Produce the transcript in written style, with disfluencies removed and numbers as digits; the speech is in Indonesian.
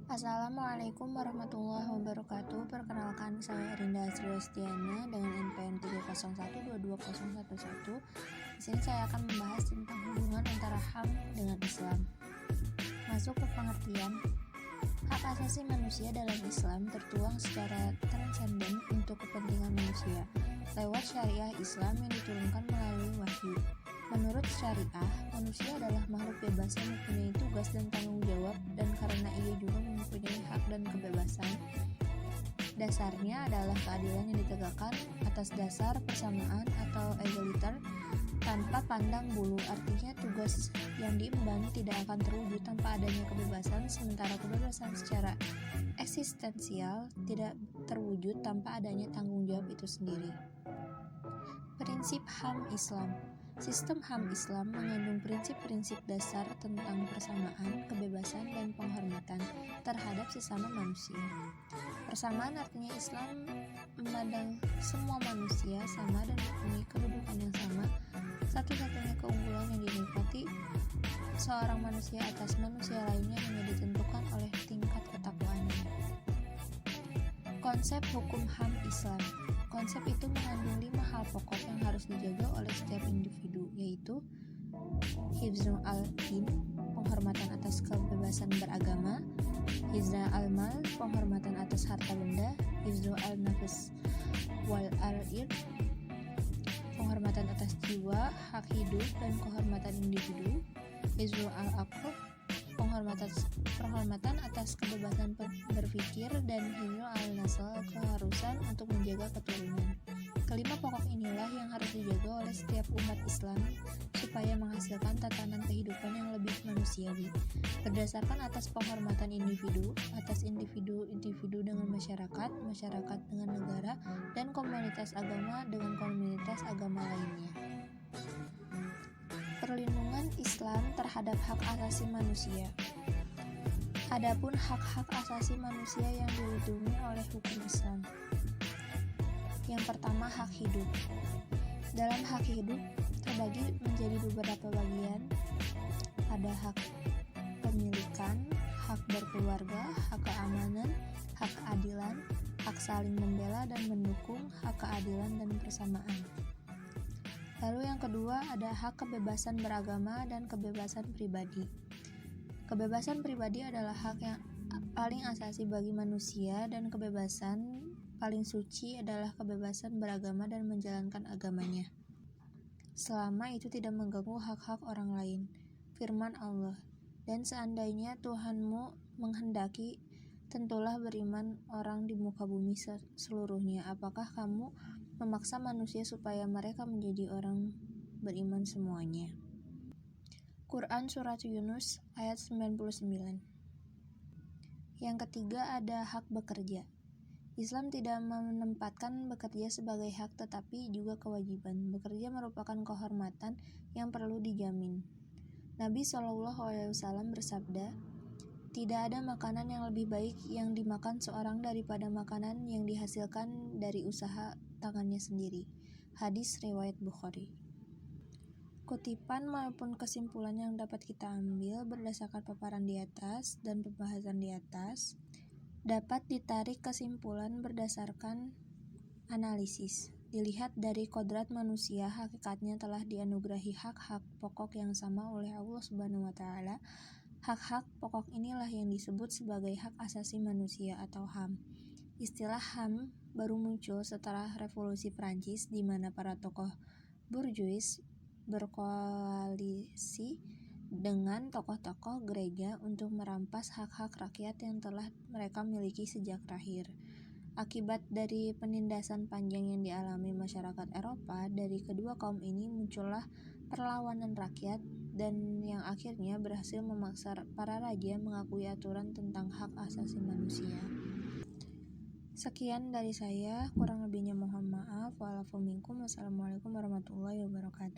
Assalamualaikum warahmatullahi wabarakatuh. Perkenalkan, saya Rinda Sriwastiana dengan NPM 301220111. Di sini saya akan membahas tentang hubungan antara HAM dengan Islam. Masuk ke pengertian. Hak asasi manusia dalam Islam tertuang secara transenden untuk kepentingan manusia lewat syariah Islam yang diturunkan melalui wahyu. Menurut syariah, manusia adalah makhluk bebas yang mempunyai tugas dan tanggung jawab, dan karena ia juga mempunyai hak dan kebebasan. Dasarnya adalah keadilan yang ditegakkan atas dasar persamaan atau egaliter tanpa pandang bulu. Artinya tugas yang diemban tidak akan terwujud tanpa adanya kebebasan, sementara kebebasan secara eksistensial tidak terwujud tanpa adanya tanggung jawab itu sendiri. Prinsip HAM Islam. Sistem HAM Islam mengandung prinsip-prinsip dasar tentang persamaan, kebebasan, dan penghormatan terhadap sesama manusia. Persamaan artinya Islam memandang semua manusia sama dan mempunyai kedudukan yang sama. Satu-satunya keunggulan yang dinikmati seorang manusia atas manusia lainnya hanya ditentukan oleh tingkat ketakwaannya. Konsep hukum HAM Islam. Konsep itu mengandung 5 hal pokok yang harus dijaga oleh setiap individu, yaitu hifzul al-din, penghormatan atas kebebasan beragama; hifzul al-mal, penghormatan atas harta benda; hifzul al-nafs wal al-ird, penghormatan atas jiwa, hak hidup, dan kehormatan individu; hifzul al-aql, penghormatan atas kebebasan berpikir; dan hifzul al-nasl, keharusan untuk menjaga keturunan. Kelima pokok inilah yang harus dijaga oleh setiap umat Islam supaya menghasilkan tatanan kehidupan yang lebih manusiawi, berdasarkan atas penghormatan individu, atas individu dengan masyarakat, masyarakat dengan negara, dan komunitas agama dengan komunitas agama lainnya. Perlindungan Islam terhadap hak asasi manusia. Adapun hak-hak asasi manusia yang dilindungi oleh hukum Islam. Yang pertama, hak hidup. Dalam hak hidup terbagi menjadi beberapa bagian. Ada hak pemilikan, hak berkeluarga, hak keamanan, hak keadilan, hak saling membela dan mendukung, hak keadilan dan persamaan. Lalu yang kedua ada hak kebebasan beragama dan kebebasan pribadi. Kebebasan pribadi adalah hak yang paling asasi bagi manusia, dan kebebasan paling suci adalah kebebasan beragama dan menjalankan agamanya, selama itu tidak mengganggu hak-hak orang lain. Firman Allah, "Dan seandainya Tuhanmu menghendaki, tentulah beriman orang di muka bumi seluruhnya. Apakah kamu memaksa manusia supaya mereka menjadi orang beriman semuanya?" Quran Surat Yunus ayat 99. Yang ketiga ada hak bekerja. Islam tidak menempatkan bekerja sebagai hak tetapi juga kewajiban. Bekerja merupakan kehormatan yang perlu dijamin. Nabi SAW bersabda, "Tidak ada makanan yang lebih baik yang dimakan seorang daripada makanan yang dihasilkan dari usaha tangannya sendiri." Hadis riwayat Bukhari. Kutipan maupun kesimpulan yang dapat kita ambil berdasarkan paparan di atas dan pembahasan di atas, dapat ditarik kesimpulan berdasarkan analisis. Dilihat dari kodrat manusia, hakikatnya telah dianugerahi hak-hak pokok yang sama oleh Allah Subhanahu wa Ta'ala. Hak-hak pokok inilah yang disebut sebagai hak asasi manusia atau HAM. Istilah HAM baru muncul setelah Revolusi Prancis, di mana para tokoh bourgeois berkoalisi dengan tokoh-tokoh gereja untuk merampas hak-hak rakyat yang telah mereka miliki sejak lahir. Akibat dari penindasan panjang yang dialami masyarakat Eropa dari kedua kaum ini, muncullah perlawanan rakyat, dan yang akhirnya berhasil memaksa para raja mengakui aturan tentang hak asasi manusia. Sekian dari saya, kurang lebihnya mohon maaf. Wassalamualaikum warahmatullahi wabarakatuh.